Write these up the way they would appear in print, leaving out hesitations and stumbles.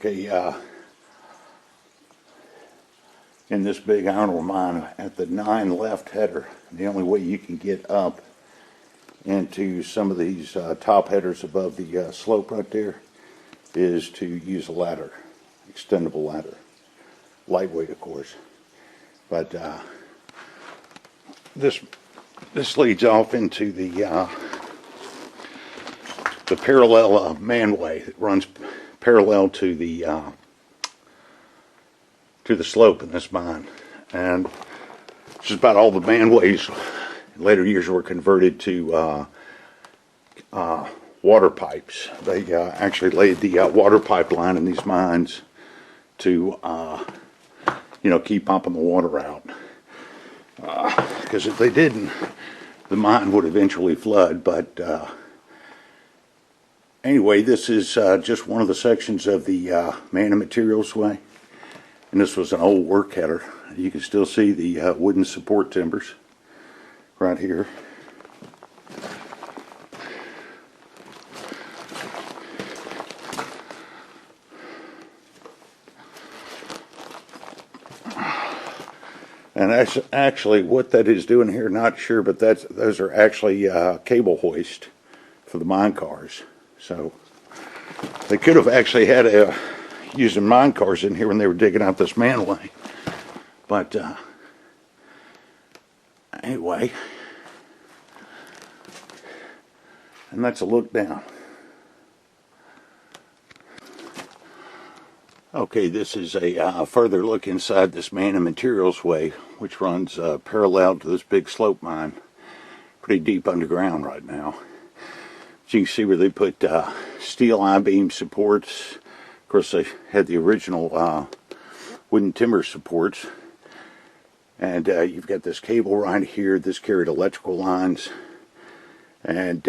Okay, in this big iron ore mine at the 9 left header, the only way you can get up into some of these top headers above the slope right there is to use a ladder, extendable ladder, lightweight of course. But this leads off into the parallel Manway that runs parallel to the slope in this mine, and just about all the manways in later years were converted to water pipes. They actually laid the water pipeline in these mines to keep pumping the water out, because if they didn't, the mine would eventually flood. But anyway, this is just one of the sections of the Man and Materials Way. And this was an old work header. You can still see the wooden support timbers right here. And that's actually what that is doing here, not sure, but those are actually cable hoist for the mine cars. So they could have actually had using mine cars in here when they were digging out this manway. But anyway, and that's a look down. Okay, this is a further look inside this Man and Materials Way, which runs parallel to this big slope mine, pretty deep underground right now. As you can see where they put steel I-beam supports. Of course, they had the original wooden timber supports, and you've got this cable right here. This carried electrical lines, and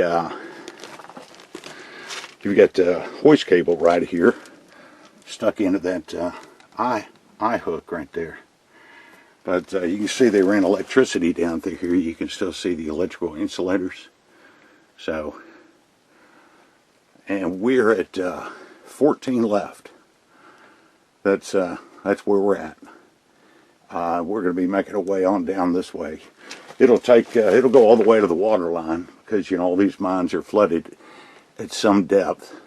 you've got the hoist cable right here stuck into that eye hook right there. But you can see they ran electricity down through here. You can still see the electrical insulators. So, and we're at 14 left. That's where we're at. We're going to be making our way on down this way. It'll go all the way to the water line, because all these mines are flooded at some depth.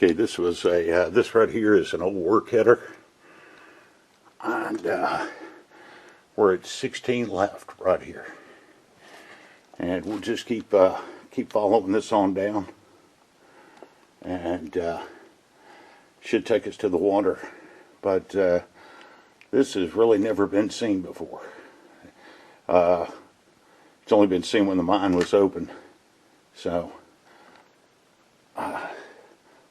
Okay, this right here is an old work header, and we're at 16 left right here, and we'll just keep following this on down, and should take us to the water. But this has really never been seen before. It's only been seen when the mine was open, so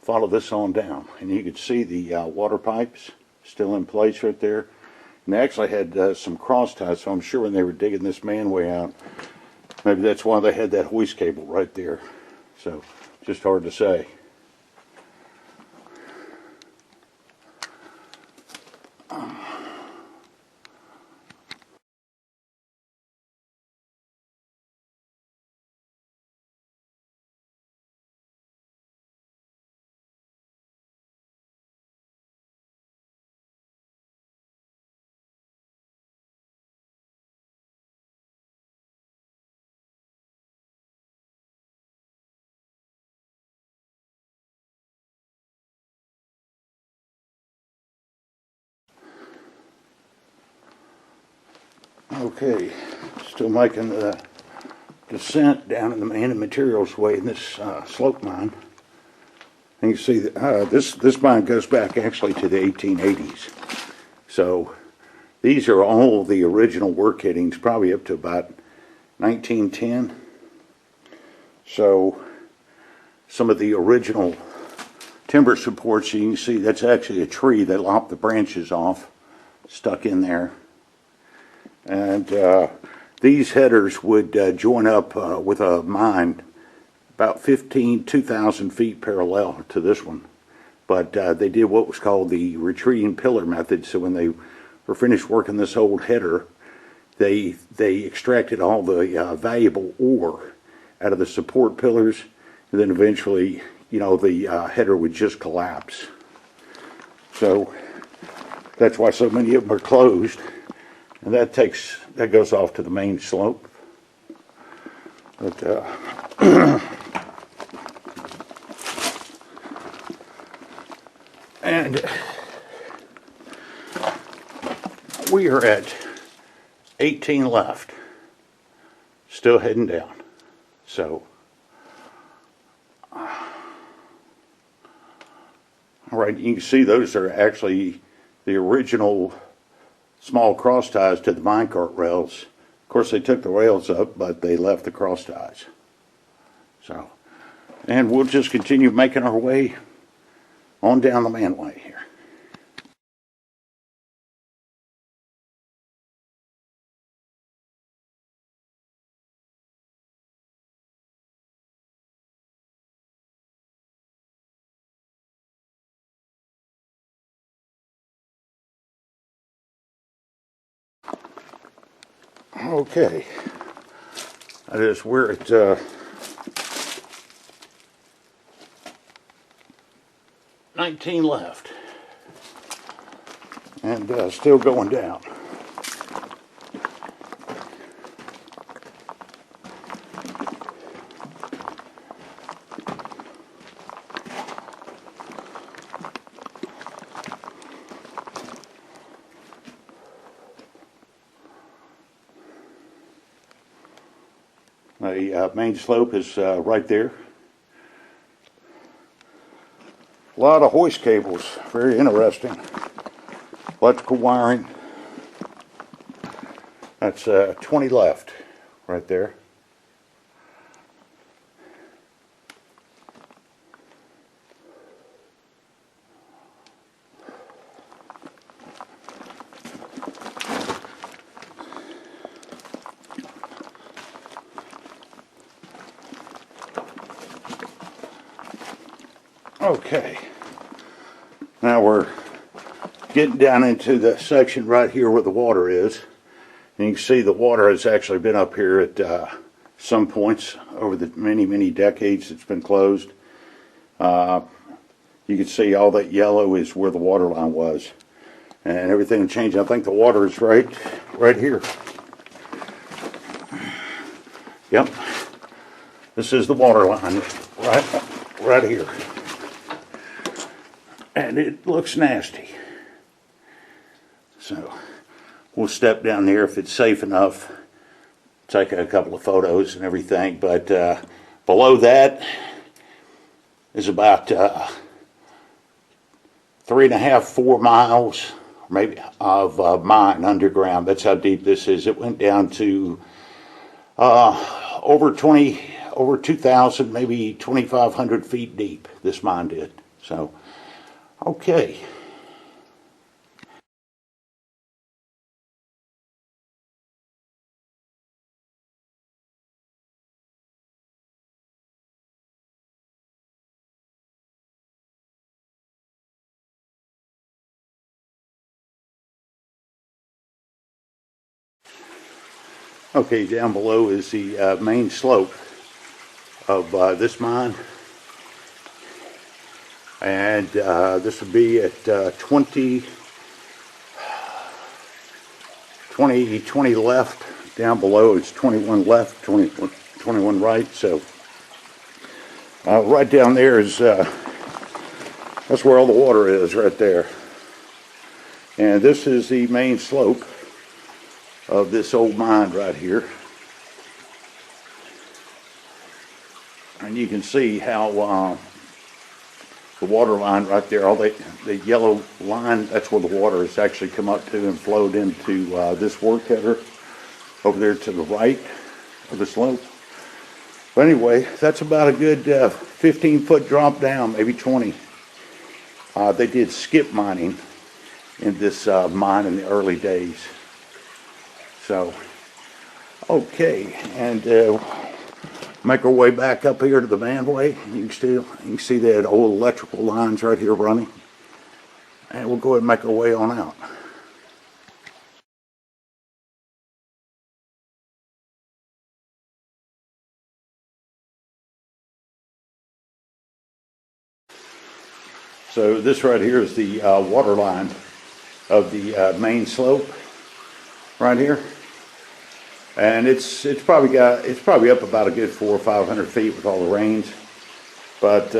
follow this on down, and you can see the water pipes still in place right there. And they actually had some cross ties, so I'm sure when they were digging this manway out, maybe that's why they had that hoist cable right there. So just hard to say. Okay, still making the descent down in the Man and Materials Way in this slope mine. And you see that this mine goes back actually to the 1880s. So these are all the original work headings, probably up to about 1910. So some of the original timber supports, you can see that's actually a tree. They lopped the branches off stuck in there. And these headers would join up with a mine about 2,000 feet parallel to this one. But they did what was called the retreating pillar method. So when they were finished working this old header, they extracted all the valuable ore out of the support pillars, and then eventually, you know, the header would just collapse. So that's why so many of them are closed, and that goes off to the main slope. But and we are at 18 left, still heading down. So, all right, you can see those are actually the original small cross ties to the minecart rails. Of course, they took the rails up, but they left the cross ties. So, and we'll just continue making our way on down the Manway here. Okay, that is we're at 19 left, and still going down. The main slope is right there. A lot of hoist cables, very interesting. Electrical wiring. That's 20 left, right there. Okay, now we're getting down into the section right here where the water is. And you can see the water has actually been up here at some points over the many decades it's been closed. You can see all that yellow is where the water line was. And everything changed. I think the water is right here. Yep, this is the water line right here. And it looks nasty. So we'll step down there if it's safe enough, take a couple of photos and everything. But below that is about 3.5, 4 miles, maybe, of mine underground. That's how deep this is. It went down to over 2,000, maybe 2,500 feet deep. This mine did. So. Okay. Okay, down below is the main slope of this mine. And this would be at 20 left. Down below it's 21 left, 21 right. So right down there is, that's where all the water is, right there. And this is the main slope of this old mine right here. And you can see how the water line right there, all the yellow line, that's where the water has actually come up to and flowed into this work header over there to the right of the slope. But anyway, that's about a good 15-foot drop down, maybe 20. They did skip mining in this mine in the early days. So, okay, and make our way back up here to the Manway. You can see that old electrical lines right here running, and we'll go ahead and make our way on out. So this right here is the water line of the main slope right here, and it's probably up about a good 400 or 500 feet with all the rains. But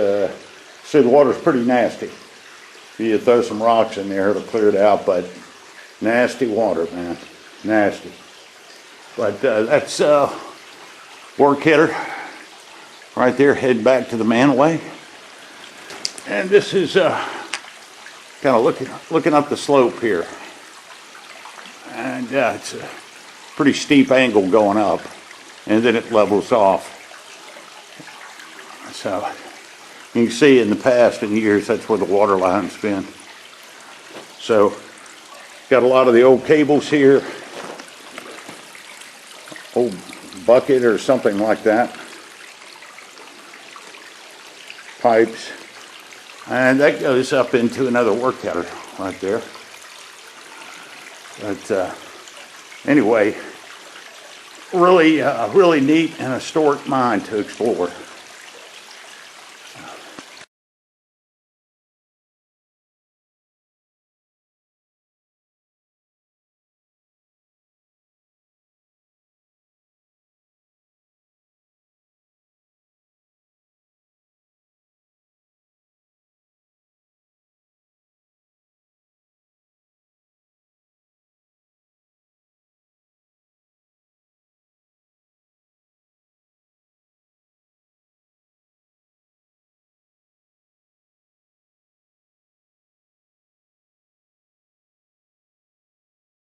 see, the water's pretty nasty. If you throw some rocks in there, it'll clear it out. But nasty water, man, nasty. But that's work hitter right there, heading back to the Manway. And this is kind of looking up the slope here, and it's a pretty steep angle going up, and then it levels off. So you can see in the past, in years, that's where the water line's been. So got a lot of the old cables here, old bucket or something like that, pipes. And that goes up into another work cutter right there. But anyway, really neat and historic mine to explore.